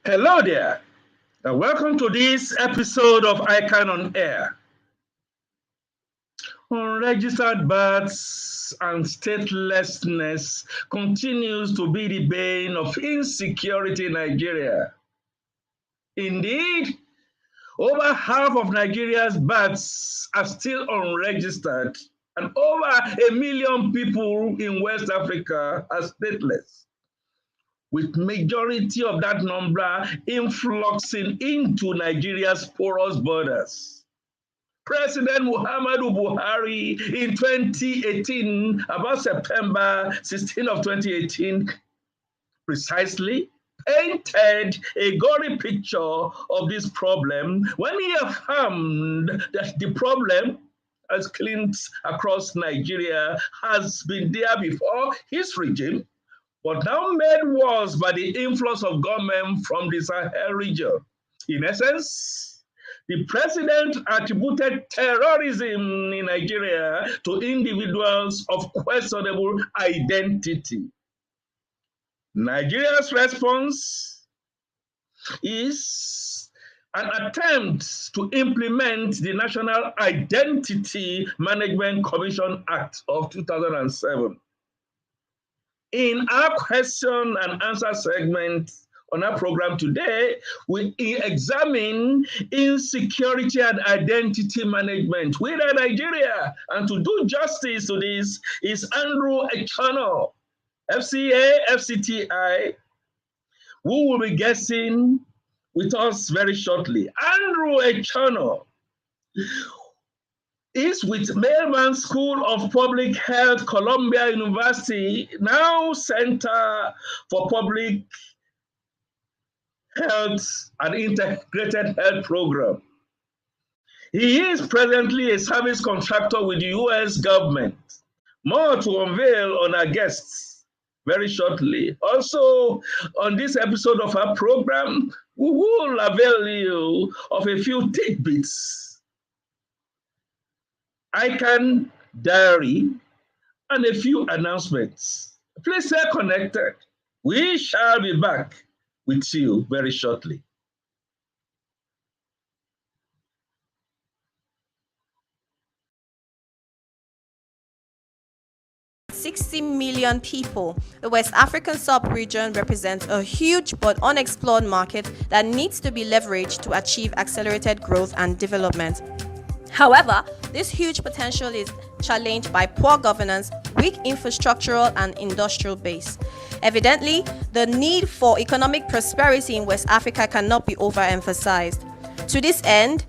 Hello there, and welcome to this episode of ICAN on Air. Unregistered births and statelessness continues to be the bane of insecurity in Nigeria. Indeed, over half of Nigeria's births are still unregistered, and over 1 million people in West Africa are stateless, with majority of that number influxing into Nigeria's porous borders. President Muhammadu Buhari in 2018, about September 16 of 2018, precisely painted a gory picture of this problem when he affirmed that the problem, as claimed across Nigeria, has been there before his regime, but now made worse by the influx of gunmen from the Sahel region. In essence, the president attributed terrorism in Nigeria to individuals of questionable identity. Nigeria's response is an attempt to implement the National Identity Management Commission Act of 2007. In our question and answer segment on our program today, we examine insecurity and identity management within Nigeria. And to do justice to this is Andrew Echono FCA, FCTI, who will be guessing with us very shortly. Andrew Echono is with Mailman School of Public Health, Columbia University, now Center for Public Health and Integrated Health Program. He is presently a service contractor with the US government. More to unveil on our guests very shortly. Also, on this episode of our program, we will avail you of a few tidbits, ICAN diary, and a few announcements. Please stay connected. We shall be back with you very shortly. "60 million people, the West African sub-region represents a huge but unexplored market that needs to be leveraged to achieve accelerated growth and development. However, this huge potential is challenged by poor governance, weak infrastructural and industrial base. Evidently, the need for economic prosperity in West Africa cannot be overemphasized. To this end,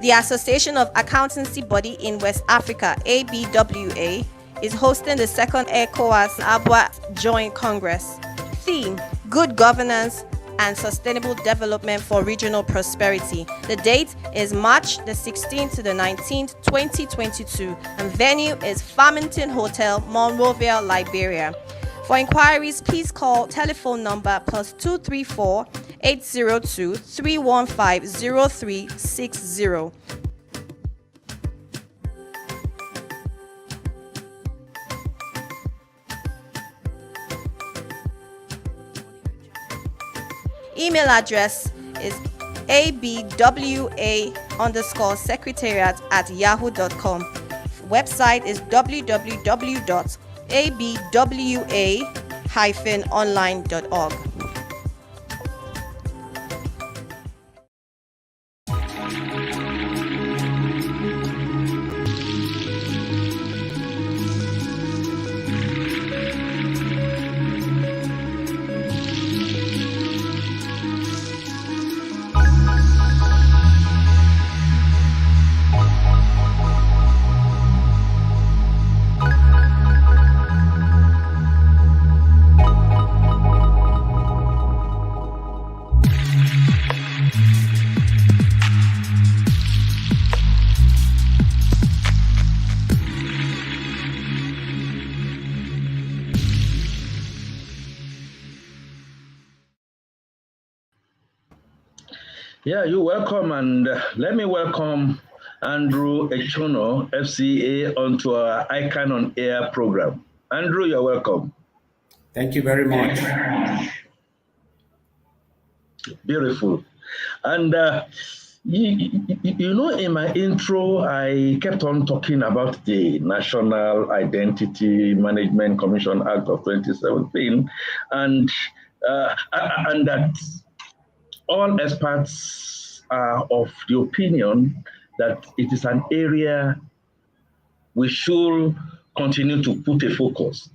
the Association of Accountancy Body in West Africa, ABWA, is hosting the second ECOWAS ABWA Joint Congress. Theme: Good Governance and Sustainable Development for Regional Prosperity. The date is March the 16th to the 19th, 2022, and venue is Farmington Hotel, Monrovia, Liberia. For inquiries, please call telephone number +234 802 315 0360. Email address is abwa_secretariat@yahoo.com. Website is www.abwa-online.org. Yeah, you're welcome, and let me welcome Andrew Echono FCA onto our ICAN on Air program. Andrew, you're welcome. Thank you very much. Beautiful. And in my intro, I kept on talking about the National Identity Management Commission Act of 2017, and that all experts are of the opinion that it is an area we should continue to put a focus.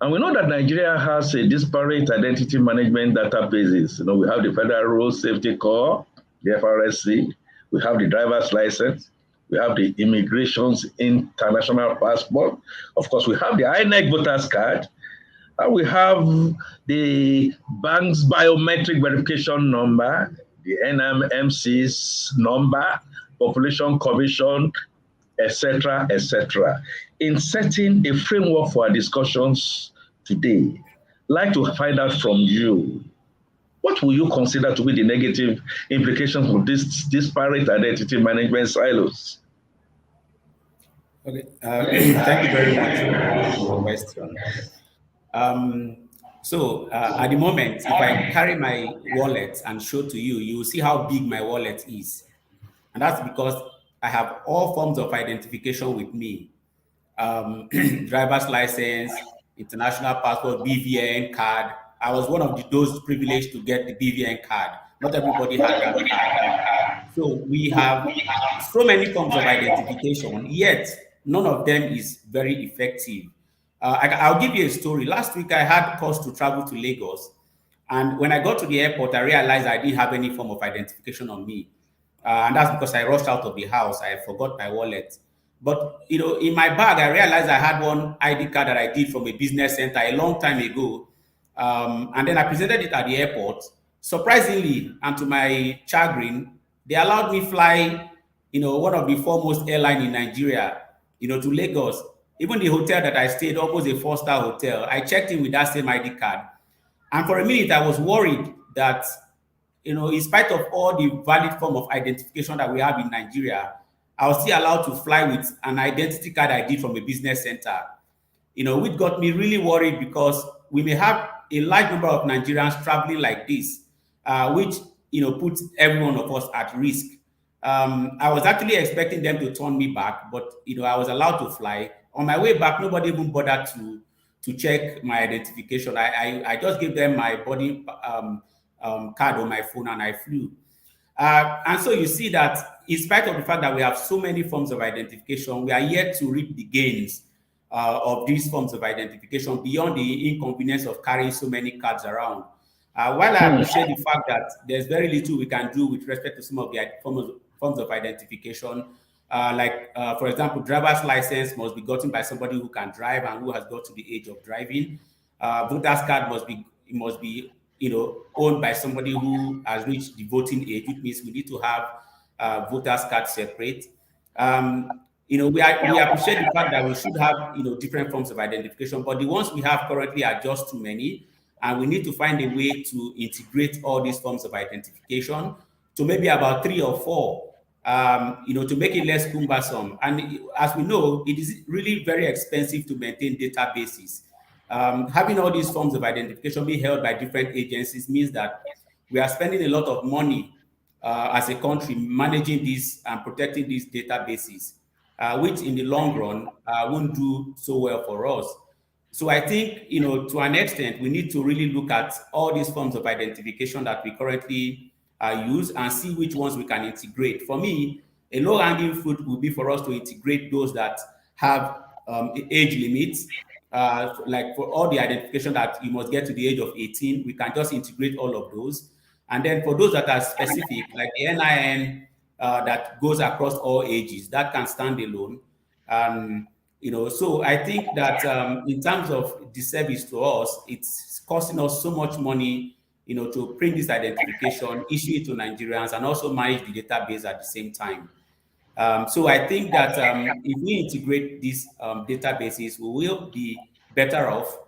And we know that Nigeria has a disparate identity management databases. We have the Federal Road Safety Corps, the FRSC, we have the driver's license, we have the immigration's international passport. Of course, we have the INEC voters card, and we have the bank's biometric verification number, the NMMC's number, population commission, etc., etc. In setting a framework for our discussions today, I'd like to find out from you, what will you consider to be the negative implications of this disparate identity management silos? Okay, thank you very much for the question. At the moment, if I carry my wallet and show to you, you will see how big my wallet is. And that's because I have all forms of identification with me. Driver's license, international passport, BVN card. I was one of those privileged to get the BVN card. Not everybody had that card. So we have so many forms of identification, yet none of them is very effective. I'll give you a story. Last week, I had cause to travel to Lagos. And when I got to the airport, I realized I didn't have any form of identification on me. And that's because I rushed out of the house. I forgot my wallet. But, in my bag, I realized I had one ID card that I did from a business center a long time ago. And then I presented it at the airport. Surprisingly, and to my chagrin, they allowed me fly, one of the foremost airlines in Nigeria, to Lagos. Even the hotel that I stayed, almost a 4-star hotel, I checked in with that same ID card. And for a minute, I was worried that, in spite of all the valid form of identification that we have in Nigeria, I was still allowed to fly with an identity card I did from a business center, which got me really worried because we may have a large number of Nigerians traveling like this, which, puts every one of us at risk. I was actually expecting them to turn me back, but, I was allowed to fly. On my way back, nobody even bothered to check my identification. I just gave them my body card on my phone and I flew. And so you see that in spite of the fact that we have so many forms of identification, we are yet to reap the gains of these forms of identification beyond the inconvenience of carrying so many cards around. While I appreciate the fact that there's very little we can do with respect to some of the forms of identification, for example, driver's license must be gotten by somebody who can drive and who has got to the age of driving. Voter's card must be owned by somebody who has reached the voting age, which means we need to have voters card separate. We appreciate the fact that we should have different forms of identification, but the ones we have currently are just too many, and we need to find a way to integrate all these forms of identification to maybe about 3 or 4. To make it less cumbersome. And as we know, it is really very expensive to maintain databases. Having all these forms of identification be held by different agencies means that we are spending a lot of money as a country managing these and protecting these databases, which in the long run won't do so well for us. So I think, to an extent, we need to really look at all these forms of identification that we currently use and see which ones we can integrate. For me, a low-hanging fruit would be for us to integrate those that have age limits, like for all the identification that you must get to the age of 18, we can just integrate all of those. And then for those that are specific, like the NIN that goes across all ages, that can stand alone. So I think that in terms of the service to us, it's costing us so much money to print this identification, issue it to Nigerians, and also manage the database at the same time. So I think that if we integrate these databases, we will be better off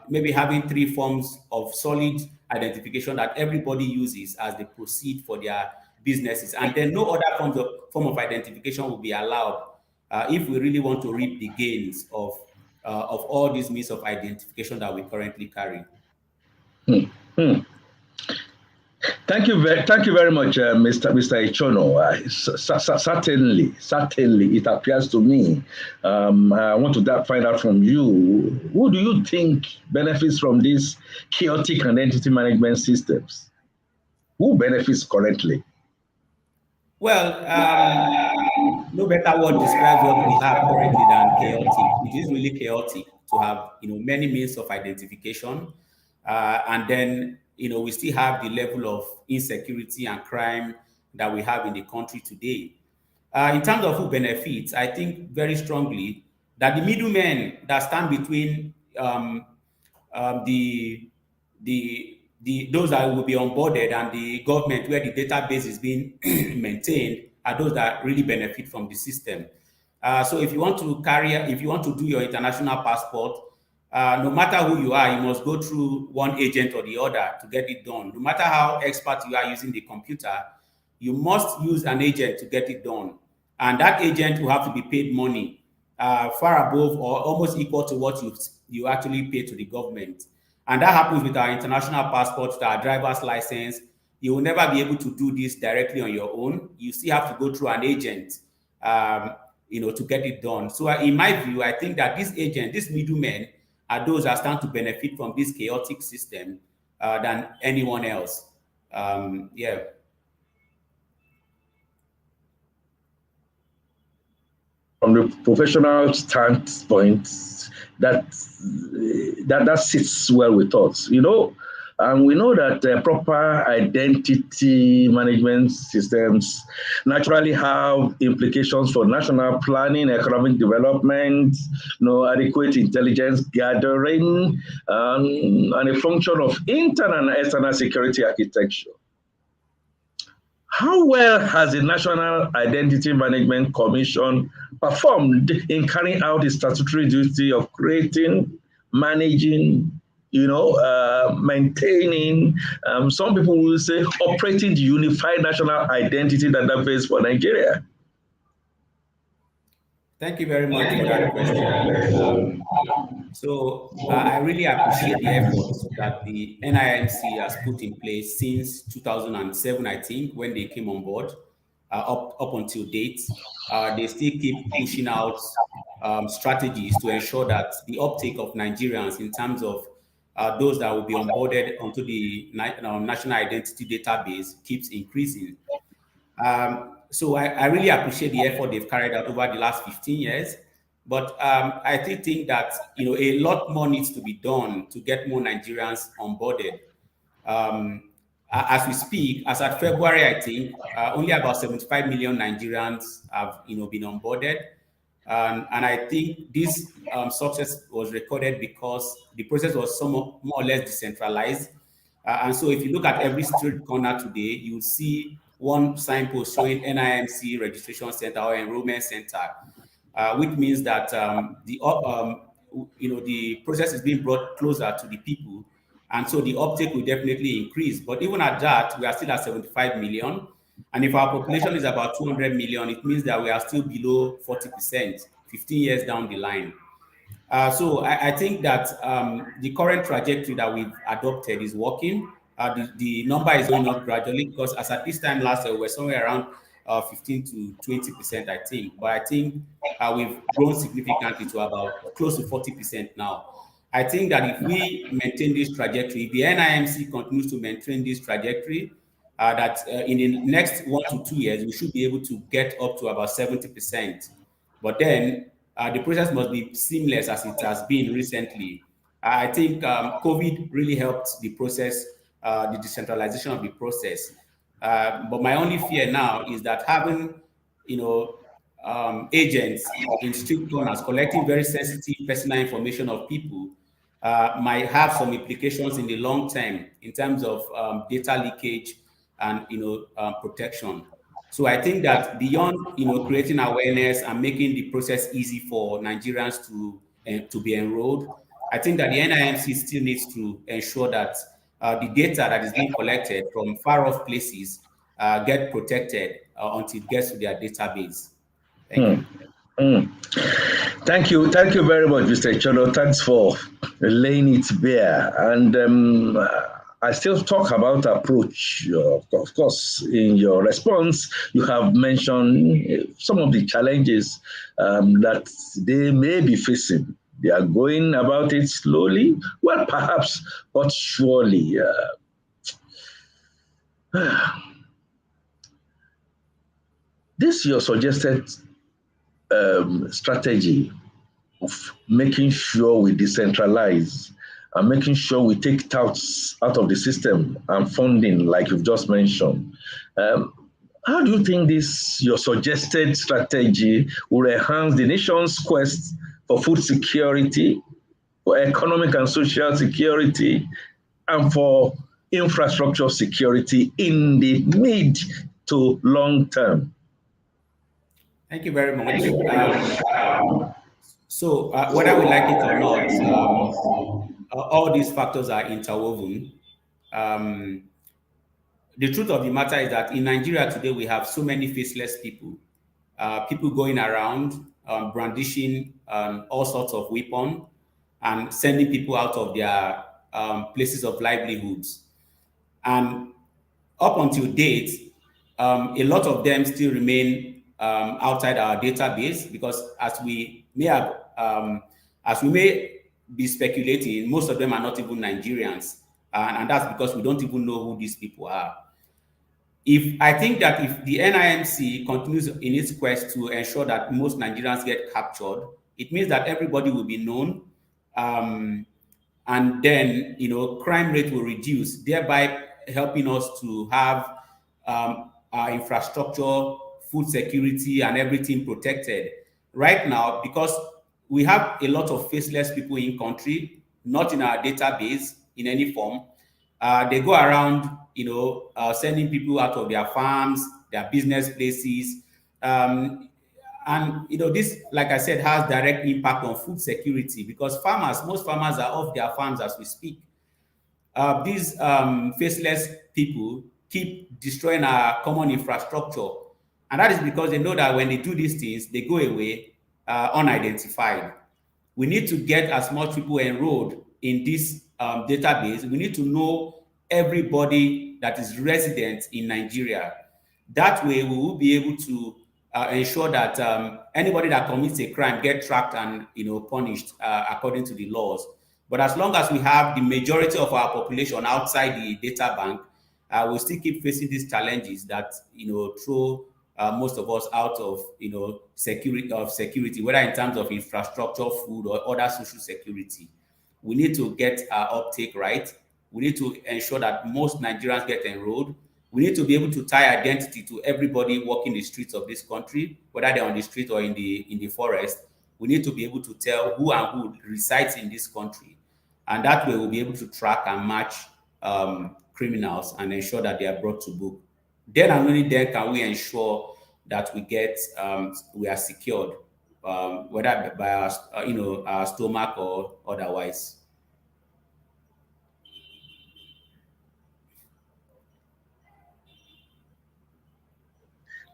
maybe having 3 forms of solid identification that everybody uses as they proceed for their businesses. And then no other form of identification will be allowed if we really want to reap the gains of all these means of identification that we currently carry. Thank you very much, Mr. Echono. Certainly, it appears to me. I want to find out from you. Who do you think benefits from these chaotic identity management systems? Who benefits currently? Well, no better word describes what we have currently than chaotic. It is really chaotic to have many means of identification, and then we still have the level of insecurity and crime that we have in the country today. In terms of who benefits, I think very strongly that the middlemen that stand between the those that will be onboarded and the government where the database is being maintained are those that really benefit from the system. So if you want to do your international passport, no matter who you are, you must go through one agent or the other to get it done. No matter how expert you are using the computer, you must use an agent to get it done. And that agent will have to be paid money far above or almost equal to what you actually pay to the government. And that happens with our international passports, our driver's license. You will never be able to do this directly on your own. You still have to go through an agent, to get it done. So in my view, I think that these middlemen are those that stand to benefit from this chaotic system than anyone else. Yeah. From the professional standpoint, that sits well with us, and we know that proper identity management systems naturally have implications for national planning, economic development, adequate intelligence gathering, and a function of internal and external security architecture. How well has the National Identity Management Commission performed in carrying out the statutory duty of creating, managing, maintaining, some people will say operating the unified national identity database for Nigeria? Thank you very much for that question. I really appreciate the efforts that the NIMC has put in place since 2007, I think, when they came on board, up until date. They still keep pushing out strategies to ensure that the uptake of Nigerians in terms of those that will be onboarded onto the national identity database keeps increasing. So I really appreciate the effort they've carried out over the last 15 years. But I still think that a lot more needs to be done to get more Nigerians onboarded. As we speak, as at February, I think only about 75 million Nigerians have been onboarded, and I think this success was recorded because the process was somewhat more or less decentralized. And so, if you look at every street corner today, you see one signpost showing NIMC registration center or enrollment center. Which means that the process is being brought closer to the people, and so the uptake will definitely increase. But even at that, we are still at 75 million, and if our population is about 200 million, it means that we are still below 40%, 15 years down the line. So I think that the current trajectory that we've adopted is working. The number is going up gradually because as at this time last year, we were somewhere around 15 to 20%, I think. But I think we've grown significantly to about close to 40% now. I think that if we maintain this trajectory, if the NIMC continues to maintain this trajectory, that in the next 1 to 2 years, we should be able to get up to about 70%. But then the process must be seamless as it has been recently. I think COVID really helped the process, the decentralization of the process. But my only fear now is that having, agents in street corners collecting very sensitive personal information of people might have some implications in the long term in terms of data leakage and protection. So I think that beyond creating awareness and making the process easy for Nigerians to be enrolled, I think that the NIMC still needs to ensure that the data that is being collected from far off places get protected until it gets to their database. Thank you. Thank you very much, Mr. Echono. Thanks for laying it bare. And I still talk about approach. Of course, in your response, you have mentioned some of the challenges that they may be facing. They are going about it slowly, well, perhaps, but surely. This your suggested strategy of making sure we decentralize and making sure we take touts out of the system and funding, like you've just mentioned. How do you think this, your suggested strategy, will enhance the nation's quest for food security, for economic and social security, and for infrastructure security in the mid to long term? Thank you very much. Whether we like it or not, all these factors are interwoven. Um, the truth of the matter is that in Nigeria today, we have so many faceless people, people going around brandishing all sorts of weapons and sending people out of their places of livelihoods. And up until date, a lot of them still remain outside our database because as we may be speculating, most of them are not even Nigerians. And that's because we don't even know who these people are. I think that if the NIMC continues in its quest to ensure that most Nigerians get captured, it means that everybody will be known. And then, crime rate will reduce, thereby helping us to have our infrastructure, food security, and everything protected. Right now, because we have a lot of faceless people in country, not in our database in any form, they go around, sending people out of their farms, their business places. And this, like I said, has direct impact on food security because most farmers are off their farms as we speak. These faceless people keep destroying our common infrastructure. And that is because they know that when they do these things, they go away unidentified. We need to get as much people enrolled in this database. We need to know everybody that is resident in Nigeria. That way, we will be able to ensure that anybody that commits a crime get tracked and punished according to the laws. But as long as we have the majority of our population outside the data bank, we'll still keep facing these challenges that throw most of us out of security, whether in terms of infrastructure, food, or other social security. We need to get our uptake right. We need to ensure that most Nigerians get enrolled. We need to be able to tie identity to everybody walking the streets of this country, whether they're on the street or in the forest. We need to be able to tell who and who resides in this country. And that way we'll be able to track and match criminals and ensure that they are brought to book. Then and only then can we ensure that we are secured, whether by our stomach or otherwise.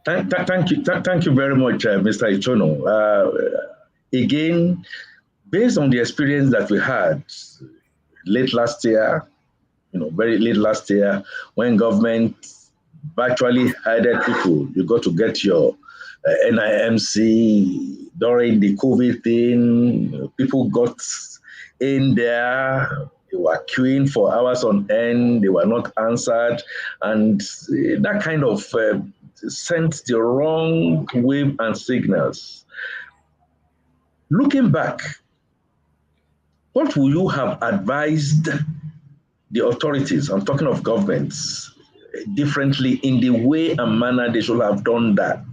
Thank you very much, Mr. Echono. Again, based on the experience that we had late last year, very late last year, when government virtually hired people, you got to get your NIMC during the COVID thing. People got in there. They were queuing for hours on end. They were not answered. And that kind of sent the wrong wave and signals. Looking back, what would you have advised the authorities, I'm talking of governments, differently in the way and manner they should have done that?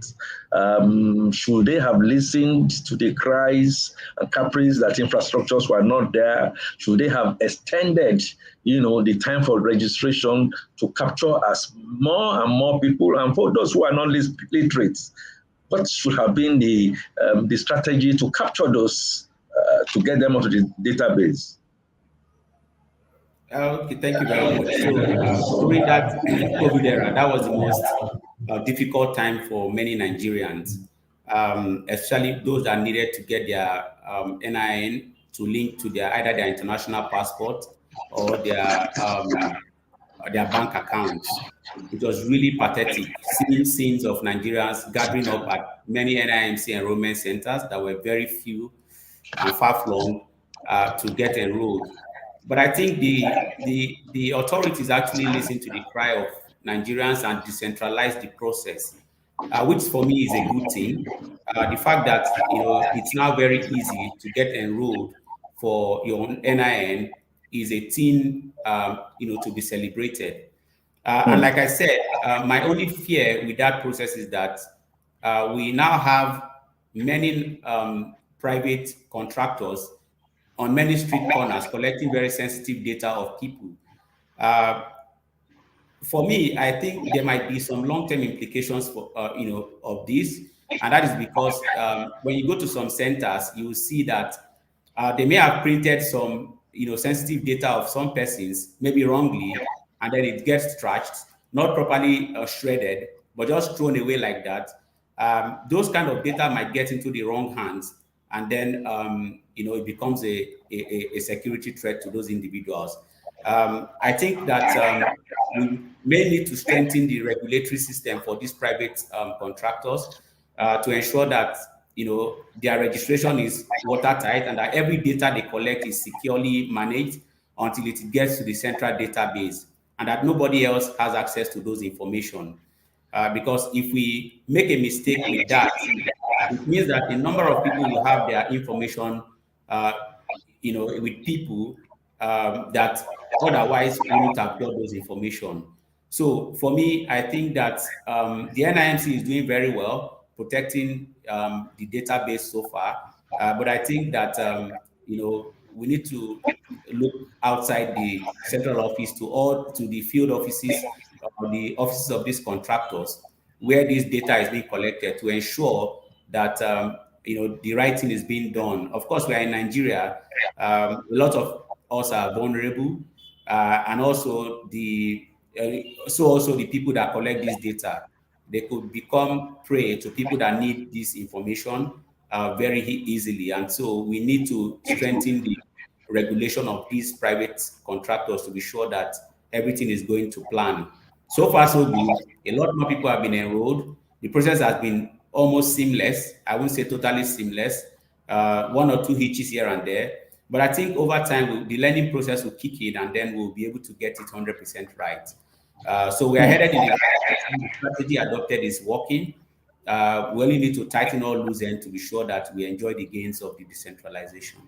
Should they have listened to the cries and caprices that infrastructures were not there? Should they have extended, the time for registration to capture as more and more people? And for those who are not literate, what should have been the strategy to capture those, to get them onto the database? Okay, thank you very much. So during that COVID era, that was the most difficult time for many Nigerians, especially those that needed to get their NIN to link to either their international passport or their their bank accounts. It was really pathetic seeing scenes of Nigerians gathering up at many NIMC enrollment centers that were very few and far-flung to get enrolled. But I think the authorities actually listened to the cry of Nigerians and decentralized the process, which for me is a good thing. The fact that it's now very easy to get enrolled for your NIN is a thing to be celebrated. And like I said, my only fear with that process is that we now have many private contractors on many street corners collecting very sensitive data of people. Uh, for me, I think there might be some long-term implications for of this, and that is because when you go to some centers, you will see that they may have printed some sensitive data of some persons, maybe wrongly, and then it gets trashed, not properly shredded, but just thrown away like that. Those kind of data might get into the wrong hands, and then it becomes a security threat to those individuals. I think that we may need to strengthen the regulatory system for these private contractors to ensure that their registration is watertight and that every data they collect is securely managed until it gets to the central database, and that nobody else has access to those information. Because if we make a mistake with that, it means that a number of people will have their information, with people that otherwise wouldn't have got those information. So for me, I think that the NIMC is doing very well protecting the database so far, but I think that we need to look outside the central office to the field offices, the offices of these contractors, where this data is being collected to ensure that the right thing is being done. Of course, we are in Nigeria. A lot of us are vulnerable, and also the people that collect this data, they could become prey to people that need this information very easily. And so we need to strengthen the regulation of these private contractors to be sure that everything is going to plan. So far, so good. A lot more people have been enrolled. The process has been almost seamless. I won't say totally seamless. One or two hitches here and there. But I think over time, the learning process will kick in, and then we'll be able to get it 100% right. So we are headed in the strategy adopted is working. We only need to tighten all loose ends to be sure that we enjoy the gains of the decentralization.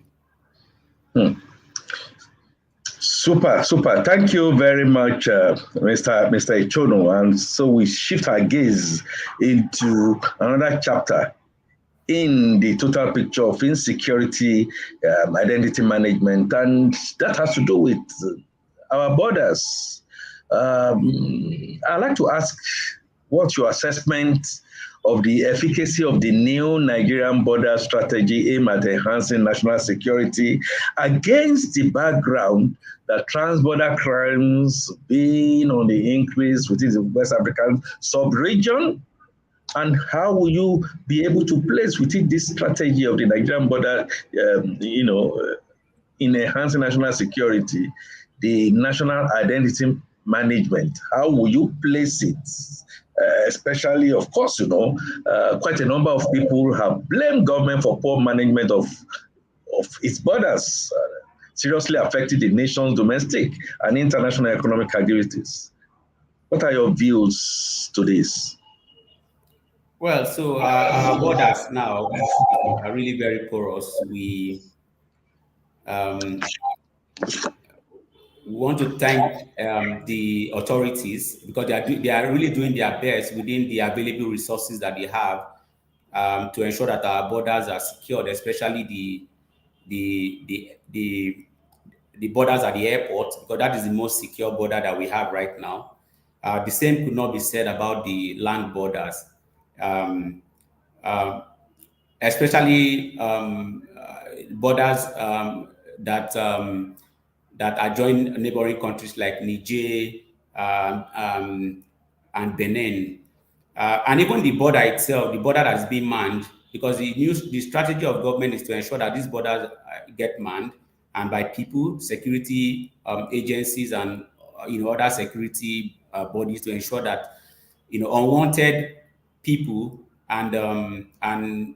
Super, super. Thank you very much, Mr. Echono. And so we shift our gaze into another chapter in the total picture of insecurity, identity management, and that has to do with our borders. I'd like to ask what's your assessment of the efficacy of the new Nigerian border strategy aimed at enhancing national security against the background that transborder crimes being on the increase within the West African sub-region? And how will you be able to place within this strategy of the Nigerian border, in enhancing national security, the national identity management? How will you place it? Especially, of course, quite a number of people have blamed government for poor management of its borders, seriously affecting the nation's domestic and international economic activities. What are your views to this? Well, so our borders now are really very porous. We want to thank the authorities because they are really doing their best within the available resources that they have to ensure that our borders are secured, especially the borders at the airport, because that is the most secure border that we have right now. The same could not be said about the land borders. Especially borders that adjoin neighboring countries like Niger and Benin, and even the border itself, the border that is being manned, because the strategy of government is to ensure that these borders get manned and by people, security agencies, and other security bodies to ensure that unwanted people and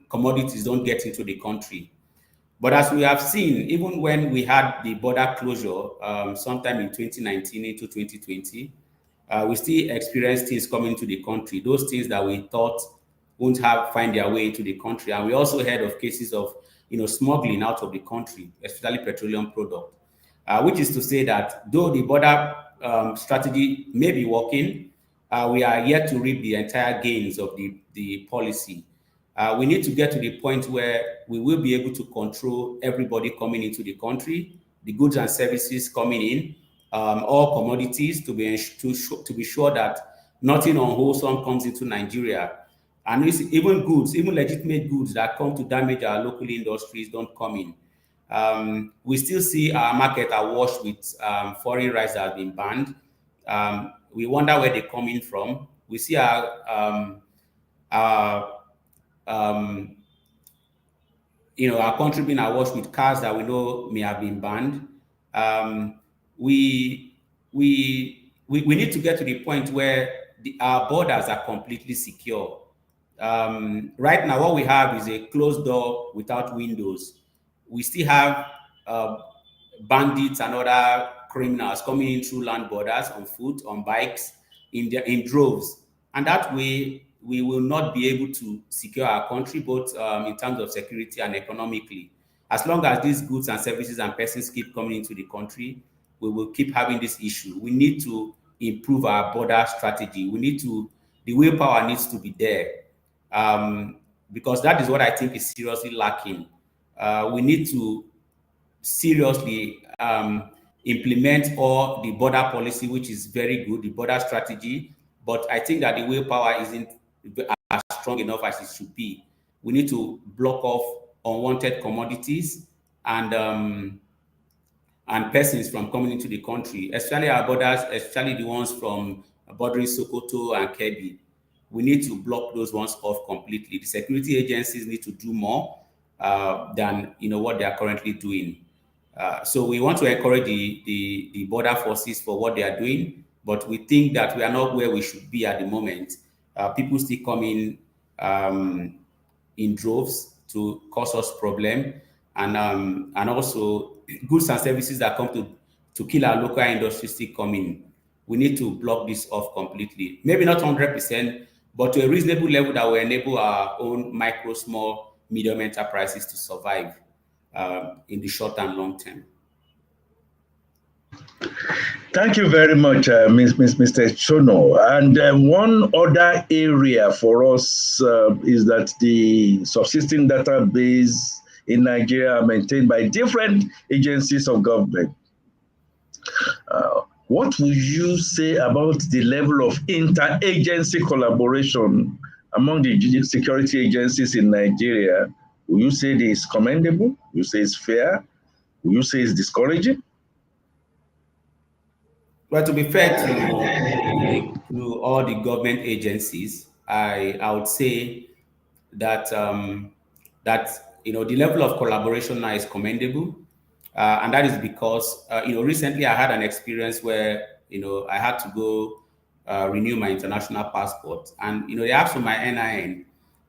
commodities don't get into the country. But as we have seen, even when we had the border closure sometime in 2019 into 2020, we still experienced things coming to the country, those things that we thought won't find their way into the country. And we also heard of cases of smuggling out of the country, especially petroleum product, which is to say that though the border strategy may be working, we are yet to reap the entire gains of the policy. We need to get to the point where we will be able to control everybody coming into the country, the goods and services coming in, all commodities, to be sure that nothing unwholesome comes into Nigeria. And even goods, even legitimate goods that come to damage our local industries don't come in. We still see our market awash with foreign rice that have been banned. We wonder where they're coming from. We see our country being awash with cars that we know may have been banned. We need to get to the point where our borders are completely secure. Right now, what we have is a closed door without windows. We still have bandits and other criminals coming in through land borders on foot, on bikes, in droves, and that way we will not be able to secure our country, both in terms of security and economically. As long as these goods and services and persons keep coming into the country, we will keep having this issue. We need to improve our border strategy. The willpower needs to be there, because that is what I think is seriously lacking. We need to seriously implement all the border policy, which is very good, the border strategy, but I think that the willpower isn't as strong enough as it should be. We need to block off unwanted commodities and persons from coming into the country, especially our borders, especially the ones from bordering Sokoto and Kebbi. We need to block those ones off completely. The security agencies need to do more than what they are currently doing. So we want to encourage the border forces for what they are doing, but we think that we are not where we should be at the moment. People still come in droves to cause us problem, and also goods and services that come to kill our local industry still come in. We need to block this off completely. Maybe not 100%, but to a reasonable level that will enable our own micro, small, medium enterprises to survive in the short and long term. Thank you very much, Mr. Echono. And one other area for us is that the subsisting database in Nigeria are maintained by different agencies of government. What would you say about the level of interagency collaboration among the security agencies in Nigeria? Will you say it is commendable? Will you say it's fair? Will you say it's discouraging? Well, to be fair to all the government agencies, I would say that the level of collaboration now is commendable, and that is because recently I had an experience where I had to go renew my international passport, and they asked for my NIN,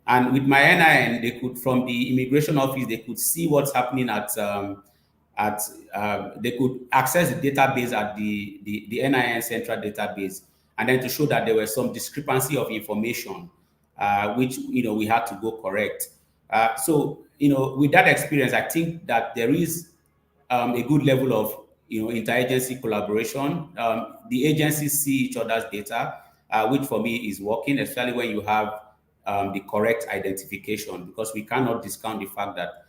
and with my NIN they could, from the immigration office, they could see what's happening they could access the database at the NIN central database, and then to show that there was some discrepancy of information, which we had to go correct. So with that experience, I think that there is a good level of interagency collaboration. The agencies see each other's data, which for me is working, especially when you have the correct identification, because we cannot discount the fact that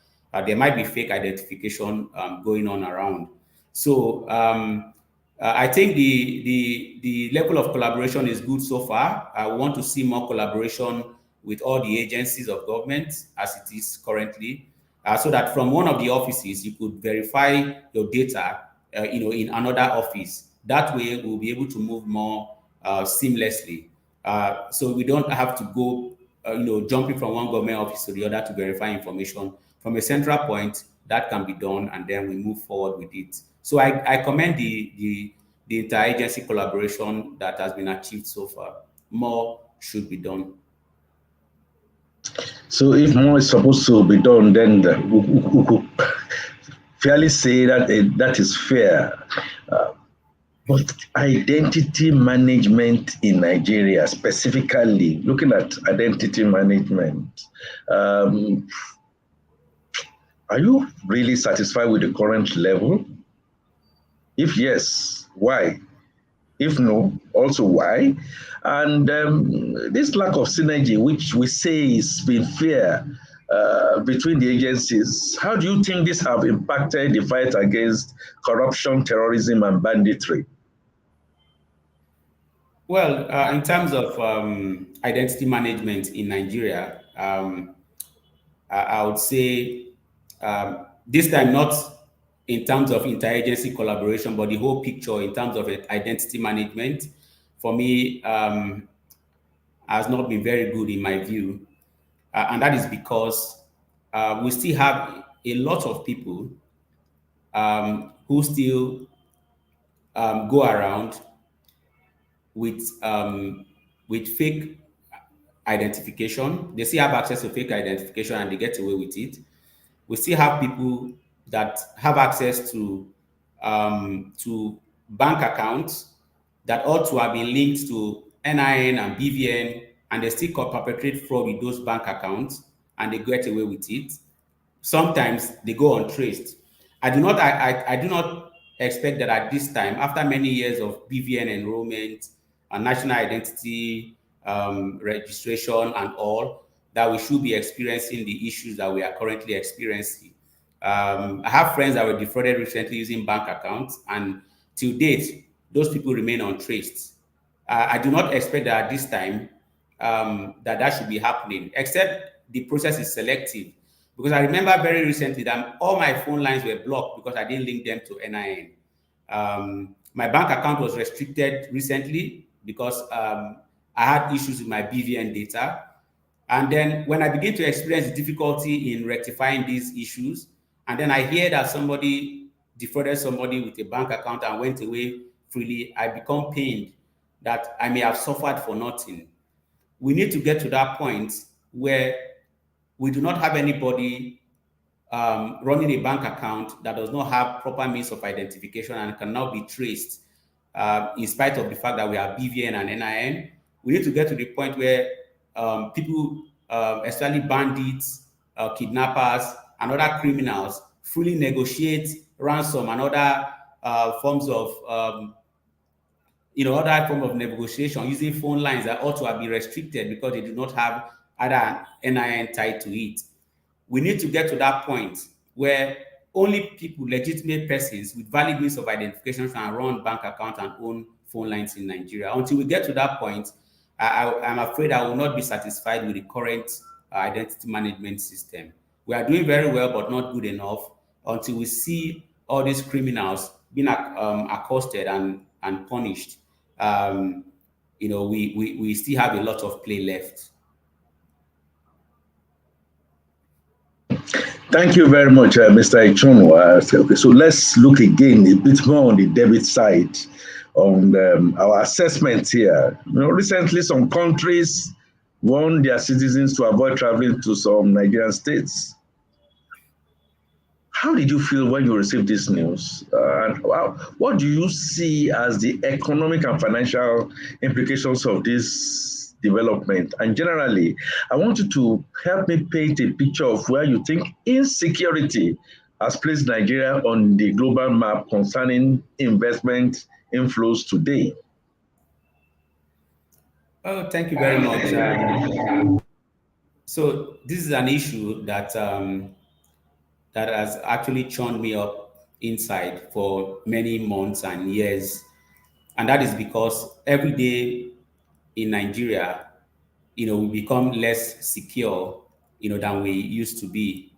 there might be fake identification going on around. So I think the level of collaboration is good so far. I want to see more collaboration with all the agencies of government as it is currently, so that from one of the offices you could verify your data in another office. That way we'll be able to move more seamlessly, so we don't have to go jumping from one government office to the other to verify information. From a central point, that can be done, and then we move forward with it. So I commend the the interagency collaboration that has been achieved so far. More should be done. So if more is supposed to be done, then we could fairly say that that is fair. But identity management in Nigeria, specifically looking at identity management, um, are you really satisfied with the current level? If yes, why? If no, also why? And this lack of synergy, which we say is been fair between the agencies, how do you think this have impacted the fight against corruption, terrorism, and banditry? Well, in terms of identity management in Nigeria, I would say this time not in terms of interagency collaboration, but the whole picture in terms of identity management, for me, has not been very good in my view. And that is because we still have a lot of people who still go around with fake identification. They still have access to fake identification and they get away with it. We still have people that have access to bank accounts that ought to have been linked to NIN and BVN, and they still perpetrate fraud with those bank accounts and they get away with it. Sometimes they go untraced. I do not expect that at this time, after many years of BVN enrollment and national identity registration and all, that we should be experiencing the issues that we are currently experiencing. I have friends that were defrauded recently using bank accounts, and till date, those people remain untraced. I do not expect that at this time that should be happening, except the process is selective. Because I remember very recently that all my phone lines were blocked because I didn't link them to NIN. My bank account was restricted recently because I had issues with my BVN data. And then when I begin to experience the difficulty in rectifying these issues, and then I hear that somebody defrauded somebody with a bank account and went away freely, I become pained that I may have suffered for nothing. We need to get to that point where we do not have anybody running a bank account that does not have proper means of identification and cannot be traced, in spite of the fact that we have BVN and NIN. We need to get to the point where people, especially bandits, kidnappers, and other criminals, fully negotiate ransom and other forms of other form of negotiation using phone lines that ought to have been restricted because they do not have other NIN tied to it. We need to get to that point where only people, legitimate persons with valid means of identification, can run bank accounts and own phone lines in Nigeria. Until we get to that point, I'm afraid I will not be satisfied with the current identity management system. We are doing very well, but not good enough until we see all these criminals being accosted and punished. We still have a lot of play left. Thank you very much, Mr. Echono. Okay, so let's look again a bit more on the debit side on our assessment here. Recently some countries warned their citizens to avoid traveling to some Nigerian states. How did you feel when you received this news? And what do you see as the economic and financial implications of this development? And generally, I want you to help me paint a picture of where you think insecurity has placed Nigeria on the global map concerning investment inflows today. Oh, thank you very much. So this is an issue that that has actually churned me up inside for many months and years. And that is because every day in Nigeria, we become less secure, than we used to be.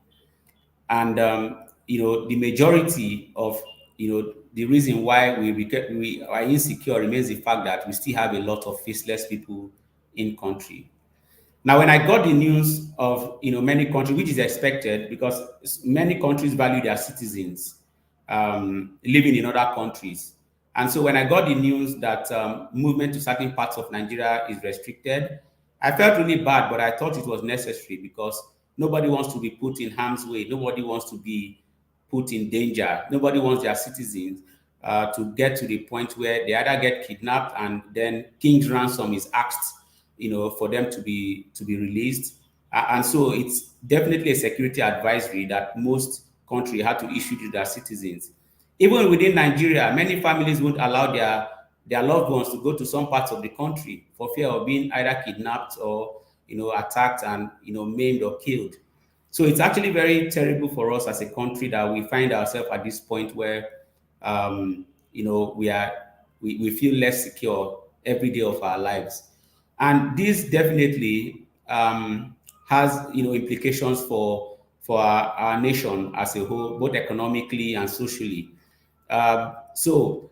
And, the majority of, the reason why we are insecure remains the fact that we still have a lot of faceless people in country. Now, when I got the news of many countries, which is expected because many countries value their citizens living in other countries, And so when I got the news that movement to certain parts of Nigeria is restricted, I felt really bad, but I thought it was necessary because nobody wants to be put in harm's way. Nobody wants to be put in danger. Nobody wants their citizens to get to the point where they either get kidnapped and then king's ransom is asked, for them to be released. And so it's definitely a security advisory that most countries had to issue to their citizens. Even within Nigeria, many families won't allow their loved ones to go to some parts of the country for fear of being either kidnapped or attacked and maimed or killed. So it's actually very terrible for us as a country that we find ourselves at this point where we feel less secure every day of our lives. And this definitely has implications for our nation as a whole, both economically and socially. So,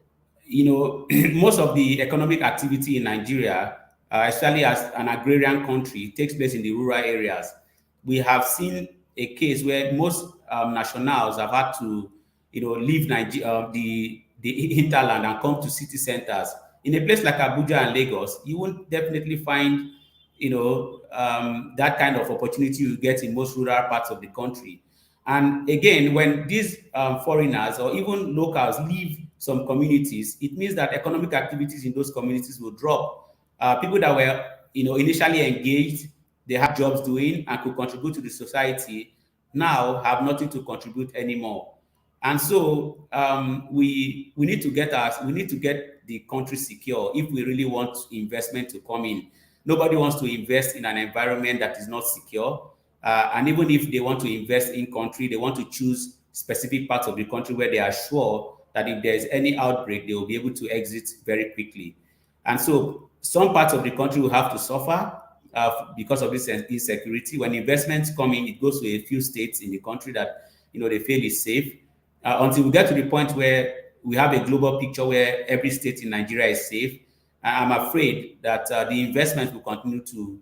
most of the economic activity in Nigeria, especially as an agrarian country, takes place in the rural areas. We have seen a case where most nationals have had to, leave Nigeria, the hinterland and come to city centers. In a place like Abuja and Lagos, you won't definitely find, that kind of opportunity you get in most rural parts of the country. And again, when these foreigners or even locals leave some communities, it means that economic activities in those communities will drop. People that were, initially engaged, they had jobs doing and could contribute to the society, now have nothing to contribute anymore. And so we need to get the country secure if we really want investment to come in. Nobody wants to invest in an environment that is not secure. And even if they want to invest in country, they want to choose specific parts of the country where they are sure that if there is any outbreak, they will be able to exit very quickly. And so some parts of the country will have to suffer because of this insecurity. When investments come in, it goes to a few states in the country that they feel is safe. Until we get to the point where we have a global picture where every state in Nigeria is safe, I'm afraid that the investment will continue to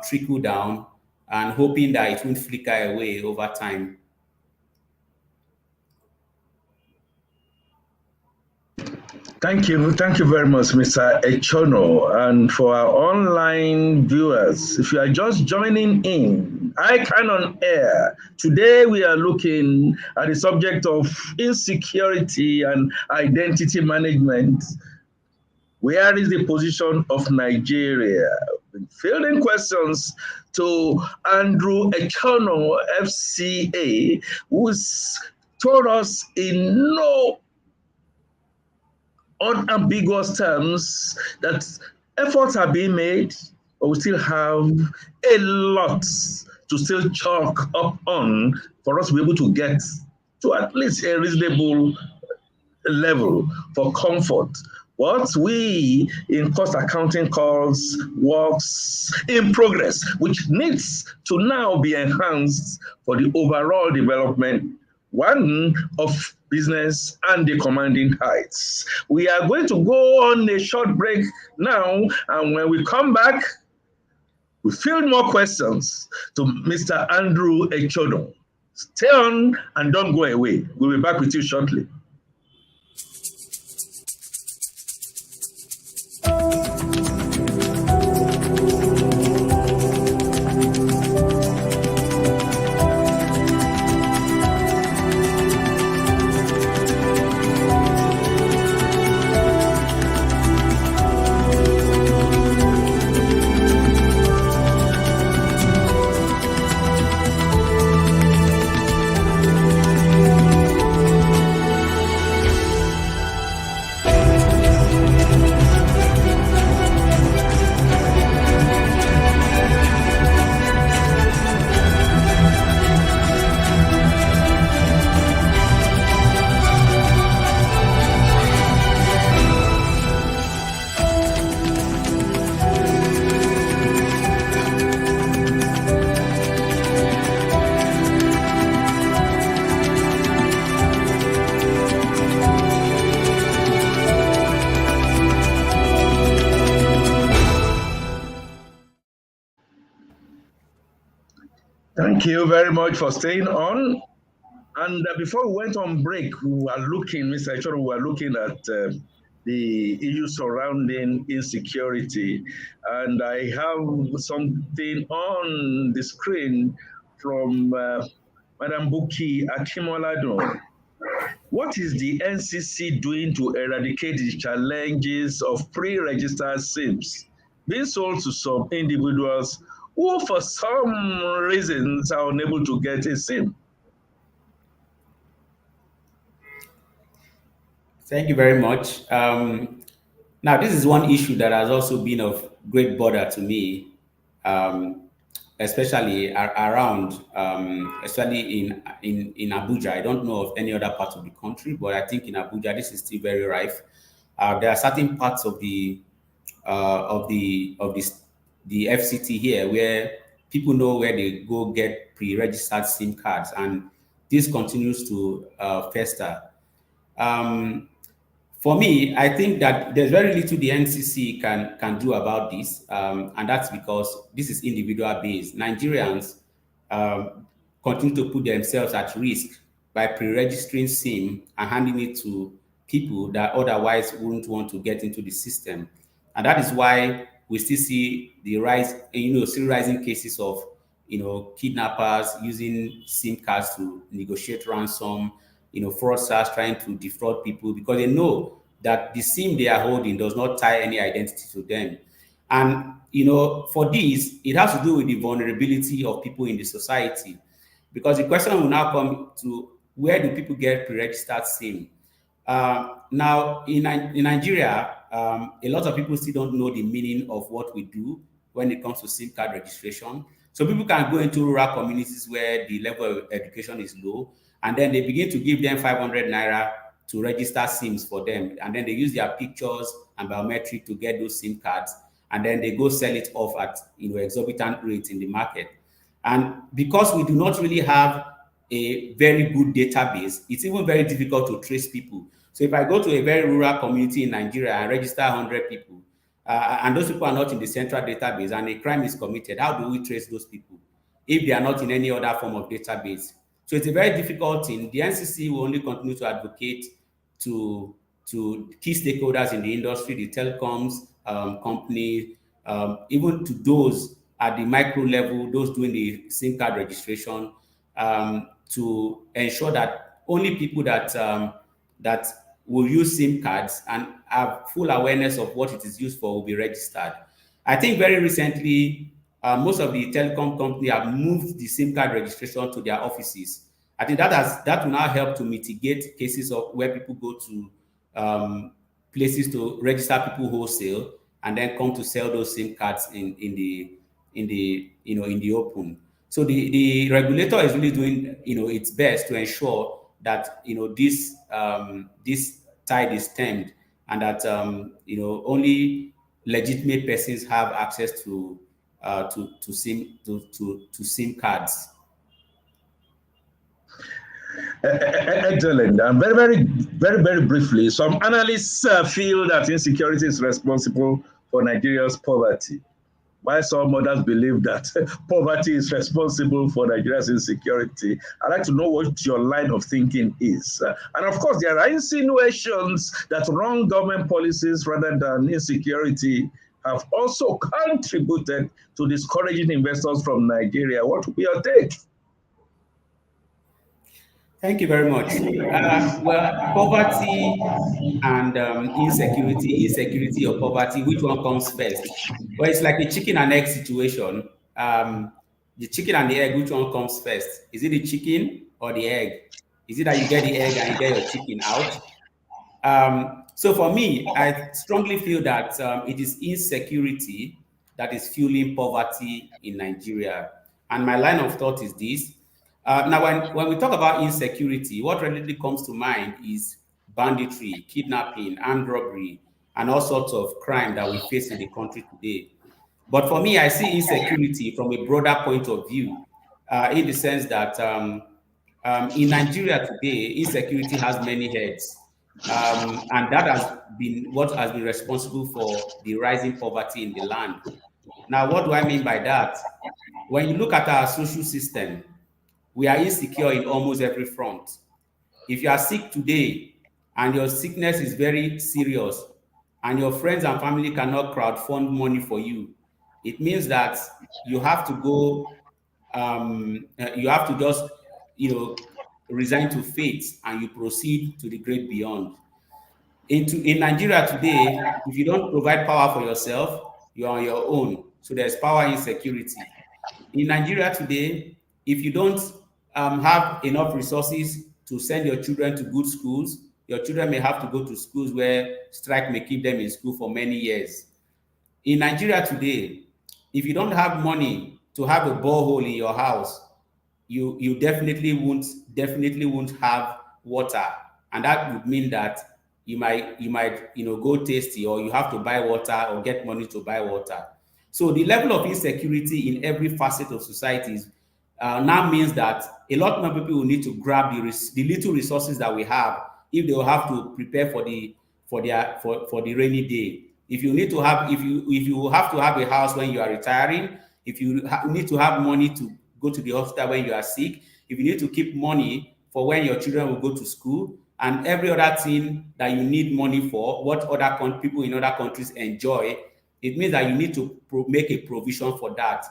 trickle down, and hoping that it won't flicker away over time. Thank you very much, Mr. Echono. And for our online viewers, if you are just joining in, ICAN on Air. Today we are looking at the subject of insecurity and identity management. Where is the position of Nigeria? Fielding questions to Andrew Echono FCA, who's told us in no unambiguous terms that efforts are being made, but we still have a lot to still chalk up on for us to be able to get to at least a reasonable level for comfort. What we in cost accounting calls works in progress, which needs to now be enhanced for the overall development, one of business and the commanding heights. We are going to go on a short break now, and when we come back, we field more questions to Mr. Andrew Echono. Stay on and don't go away. We'll be back with you shortly. Thank you very much for staying on. And before we went on break, we were looking, Mr. Echono, we were looking at the issue surrounding insecurity. And I have something on the screen from Madam Buki Akimoladun. What is the NCC doing to eradicate the challenges of pre-registered SIMs being sold to some individuals who, for some reasons, are unable to get a SIM? Thank you very much. Now, this is one issue that has also been of great bother to me, um, especially around, especially in Abuja. I don't know of any other part of the country, but I think in Abuja this is still very rife. There are certain parts of the FCT here where people know where they go get pre-registered SIM cards, and this continues to fester. Um, for me, I think that there's very little the NCC can do about this, and that's because this is individual based. Nigerians continue to put themselves at risk by pre-registering SIM and handing it to people that otherwise wouldn't want to get into the system, and that is why we still see the rise, still rising cases of kidnappers using SIM cards to negotiate ransom, fraudsters trying to defraud people because they know that the SIM they are holding does not tie any identity to them. And for this, it has to do with the vulnerability of people in the society. Because the question will now come to, where do people get pre-registered SIM? Now, in Nigeria, a lot of people still don't know the meaning of what we do when it comes to SIM card registration. So people can go into rural communities where the level of education is low, and then they begin to give them 500 naira to register SIMs for them. And then they use their pictures and biometric to get those SIM cards. And then they go sell it off at exorbitant rates in the market. And because we do not really have a very good database, it's even very difficult to trace people. So if I go to a very rural community in Nigeria and register 100 people, and those people are not in the central database and a crime is committed, how do we trace those people if they are not in any other form of database? So it's a very difficult thing. The NCC will only continue to advocate to key stakeholders in the industry, the telecoms company, even to those at the micro level, those doing the SIM card registration, to ensure that only people that will use SIM cards and have full awareness of what it is used for will be registered. I think very recently, most of the telecom companies have moved the SIM card registration to their offices. I think that will now help to mitigate cases of where people go to places to register people wholesale and then come to sell those SIM cards in the open. So the regulator is really doing its best to ensure that this tide is stemmed, and that only legitimate persons have access to SIM cards. Excellent. And very, very, very, very briefly, some analysts feel that insecurity is responsible for Nigeria's poverty, while some others believe that poverty is responsible for Nigeria's insecurity. I'd like to know what your line of thinking is. And of course, there are insinuations that wrong government policies rather than insecurity have also contributed to discouraging investors from Nigeria. What would be your take? Thank you very much. Well, poverty and insecurity or poverty, which one comes first? Well, it's like a chicken and egg situation. The chicken and the egg, which one comes first? Is it the chicken or the egg? Is it that you get the egg and you get your chicken out? So for me, I strongly feel that it is insecurity that is fueling poverty in Nigeria. And my line of thought is this. Now, when we talk about insecurity, what readily comes to mind is banditry, kidnapping, armed robbery, and all sorts of crime that we face in the country today. But for me, I see insecurity from a broader point of view, in the sense that in Nigeria today, insecurity has many heads. And that has been what has been responsible for the rising poverty in the land. Now, what do I mean by that? When you look at our social system, we are insecure in almost every front. If you are sick today and your sickness is very serious, and your friends and family cannot crowdfund money for you, it means that you have to go, you have to just, resign to fate and you proceed to the great beyond. In Nigeria today, if you don't provide power for yourself, you're on your own. So there's power insecurity. In Nigeria today, if you don't have enough resources to send your children to good schools, your children may have to go to schools where strike may keep them in school for many years. In Nigeria today, if you don't have money to have a borehole in your house, you definitely won't have water, and that would mean that you might go tasty, or you have to buy water or get money to buy water. So the level of insecurity in every facet of societies now means that a lot more people will need to grab the little resources that we have if they will have to prepare for the rainy day. If you need to have if you have to have a house when you are retiring, if you need to have money to go to the hospital when you are sick, if you need to keep money for when your children will go to school, and every other thing that you need money for, what other people in other countries enjoy, it means that you need to make a provision for that.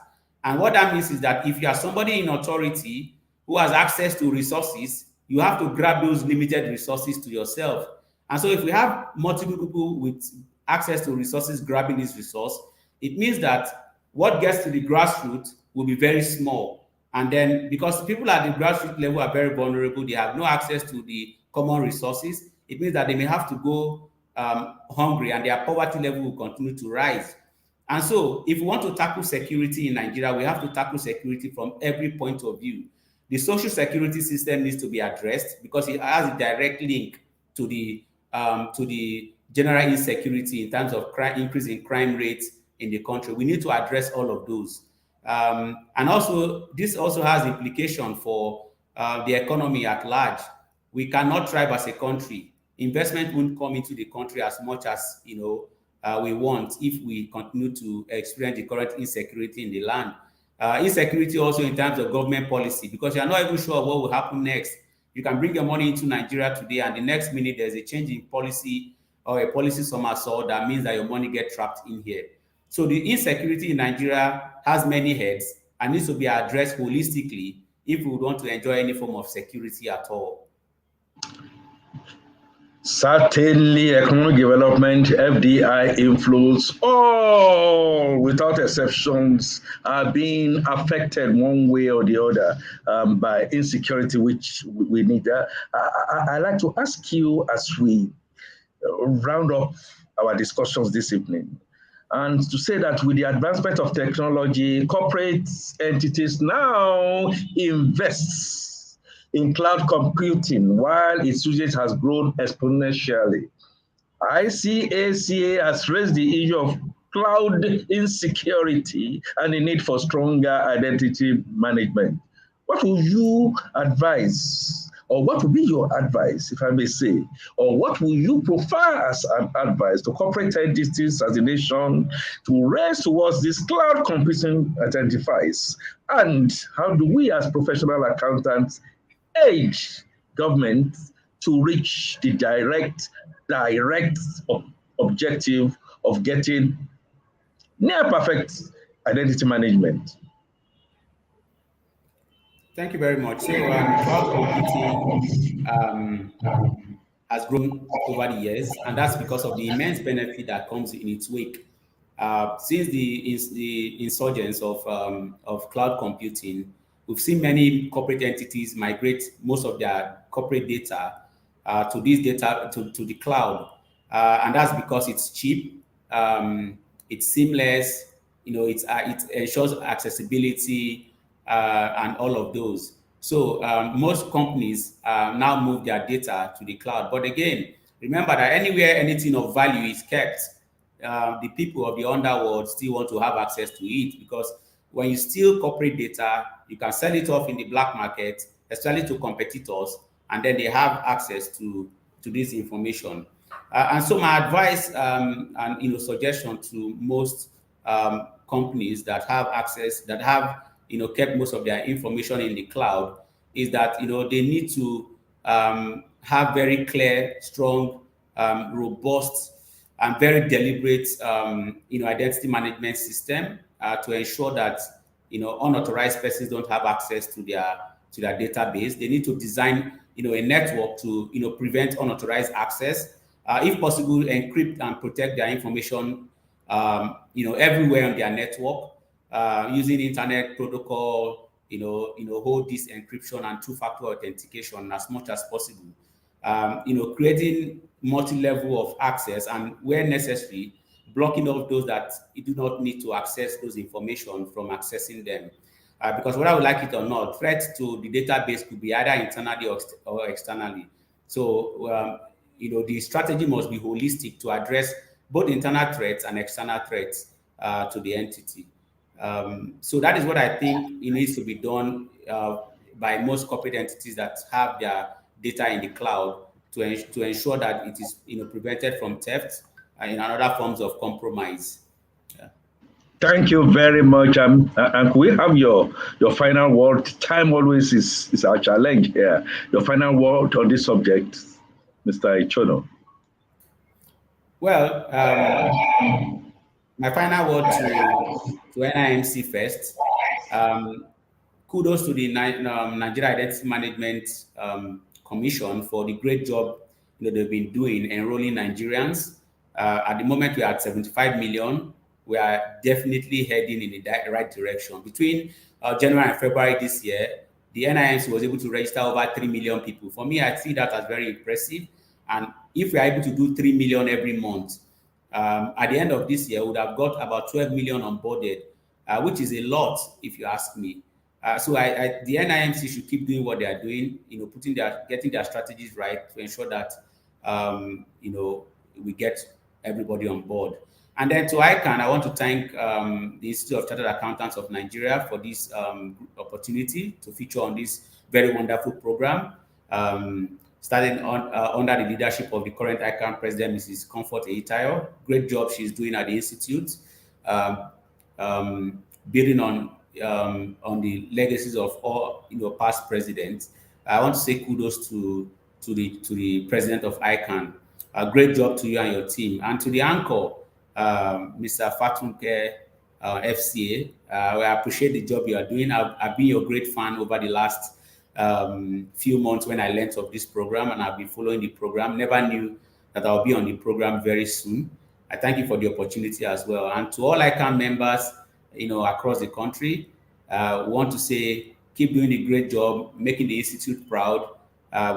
And what that means is that if you are somebody in authority who has access to resources, you have to grab those limited resources to yourself. And so if we have multiple people with access to resources grabbing this resource, it means that what gets to the grassroots will be very small. And then because people at the grassroots level are very vulnerable, they have no access to the common resources, it means that they may have to go hungry, and their poverty level will continue to rise. And so if we want to tackle security in Nigeria, we have to tackle security from every point of view. The social security system needs to be addressed because it has a direct link to the general insecurity in terms of increase in crime rates in the country. We need to address all of those. And also, this also has implication for the economy at large. We cannot thrive as a country. Investment won't come into the country as much as we want if we continue to experience the current insecurity in the land. Insecurity also in terms of government policy, because you are not even sure what will happen next. You can bring your money into Nigeria today, and the next minute there's a change in policy or a policy somersault that means that your money gets trapped in here. So the insecurity in Nigeria has many heads and needs to be addressed holistically if we want to enjoy any form of security at all. Certainly, economic development, FDI inflows, all without exceptions are being affected one way or the other by insecurity, which we need. I'd like to ask you as we round up our discussions this evening, and to say that with the advancement of technology, corporate entities now invest in cloud computing while its usage has grown exponentially. ICACA has raised the issue of cloud insecurity and the need for stronger identity management. What would you advise, or what would be your advice, if I may say, or what would you prefer as an advice to corporate entities as a nation to race towards this cloud computing identifies? And how do we as professional accountants aid government to reach the direct objective of getting near perfect identity management? Thank you very much. So cloud computing has grown over the years, and that's because of the immense benefit that comes in its wake. Since the insurgence of cloud computing, we've seen many corporate entities migrate most of their corporate data to the cloud, and that's because it's cheap, it's seamless, it ensures accessibility and all of those. So most companies now move their data to the cloud. But again, remember that anywhere anything of value is kept, the people of the underworld still want to have access to it, because when you steal corporate data, you can sell it off in the black market, especially to competitors, and then they have access to this information. And so my advice and suggestion to most companies that have access, that have kept most of their information in the cloud, is that they need to have very clear, strong, robust and very deliberate, identity management system to ensure that unauthorized persons don't have access to their database. They need to design a network to prevent unauthorized access. If possible, encrypt and protect their information everywhere on their network using internet protocol. Hold this encryption and two-factor authentication as much as possible. Creating multi-level of access, and where necessary, blocking off those that do not need to access those information from accessing them. Because whether we like it or not, threats to the database could be either internally or externally. So, the strategy must be holistic to address both internal threats and external threats to the entity. So that is what I think it needs to be done by most corporate entities that have their data in the cloud to ensure that it is prevented from theft and other forms of compromise. Thank you very much. And we have your final word. Time always is our challenge here. Your final word on this subject, Mr. Echono. Well, my final word to NIMC first. Kudos to the Nigeria Identity Management Commission for the great job they've been doing enrolling Nigerians. At the moment, we are at 75 million. We are definitely heading in the right direction. Between January and February this year, the NIMC was able to register over 3 million people. For me, I see that as very impressive. And if we are able to do 3 million every month, at the end of this year, we would have got about 12 million onboarded, which is a lot, if you ask me. So the NIMC should keep doing what they are doing, getting their strategies right to ensure that, we get everybody on board. And then to ICAN, I want to thank the Institute of Chartered Accountants of Nigeria for this opportunity to feature on this very wonderful program, starting under the leadership of the current ICAN president, Mrs. Comfort Eitayo. Great job she's doing at the Institute, building on the legacies of all past presidents. I want to say kudos to the president of ICAN. A great job to you and your team, and to the anchor, Mr. Fatunke FCA. I appreciate the job you are doing. I've been your great fan over the last few months when I learned of this program, and I've been following the program. Never knew that I'll be on the program very soon. I thank you for the opportunity as well. And to all ICAN members, across the country, we want to say, keep doing a great job, making the Institute proud.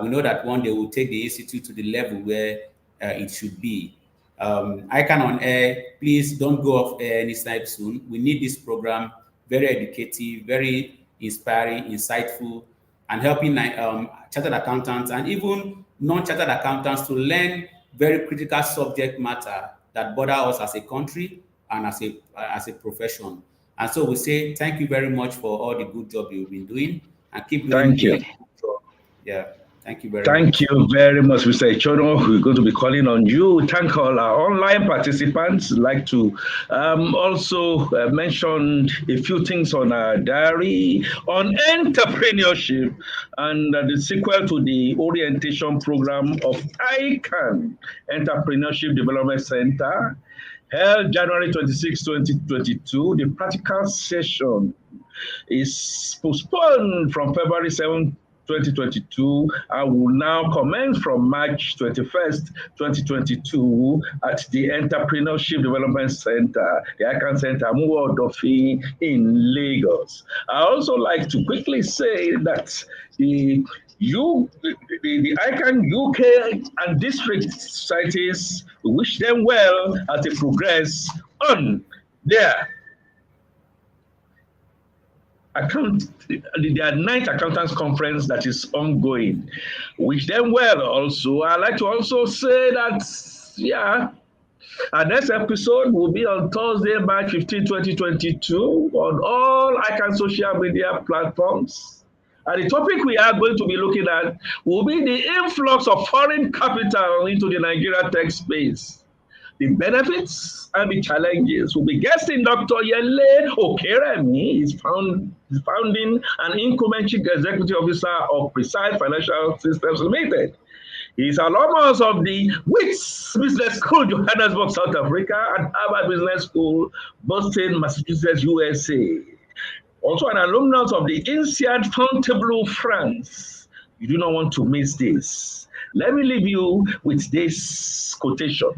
We know that one day we'll take the Institute to the level where it should be. ICAN on Air, please don't go off air anytime soon. We need this program, very educative, very inspiring, insightful, and helping chartered accountants and even non-chartered accountants to learn very critical subject matter that bother us as a country and as a profession. And so we say thank you very much for all the good job you've been doing, and keep doing Thank you. Yeah. Thank you very much. Thank you very much, Mr. Echono. We're going to be calling on you. Thank all our online participants. I'd like to also mention a few things on our diary on entrepreneurship and the sequel to the orientation program of ICAN, Entrepreneurship Development Center, held January 26, 2022. The practical session is postponed from February 7, 2022, and will now commence from March 21st, 2022 at the Entrepreneurship Development Center, the ICAN Center, Muwodofi in Lagos. I also like to quickly say that the ICAN UK and district societies, we wish them well as they progress on their their ninth accountants conference that is ongoing. Wish them well also. I'd like to also say that, our next episode will be on Thursday, March 15, 2022 on all ICAN social media platforms. And the topic we are going to be looking at will be the influx of foreign capital into the Nigeria tech space. The benefits and the challenges. We'll be guesting Dr. Yele Okeremi, is founding and incoming chief executive officer of Precise Financial Systems Limited. He's alumnus of the WITS Business School, Johannesburg, South Africa, and Harvard Business School, Boston, Massachusetts, USA. Also an alumnus of the INSEAD Fontainebleau, France. You do not want to miss this. Let me leave you with this quotation.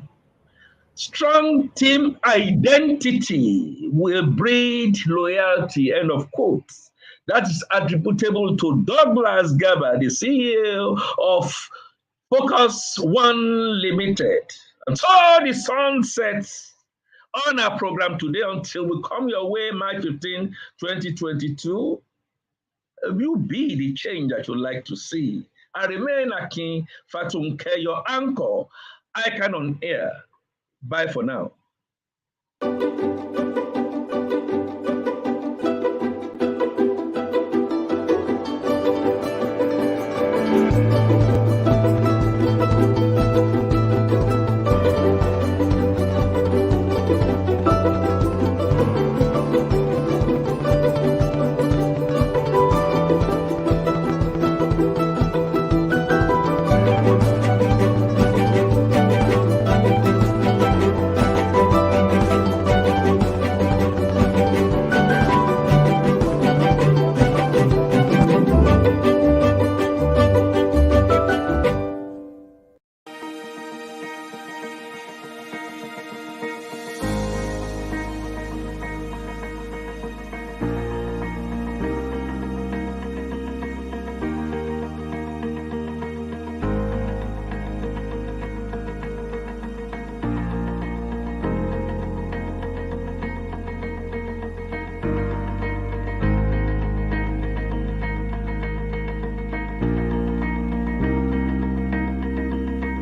Strong team identity will breed loyalty, end of quote. That is attributable to Douglas Garber, the CEO of Focus One Limited. And so the sun sets on our program today until we come your way, March 15, 2022. You be the change that you like to see. I remain Akin Fatunke, your anchor, ICAN on Air. Bye for now.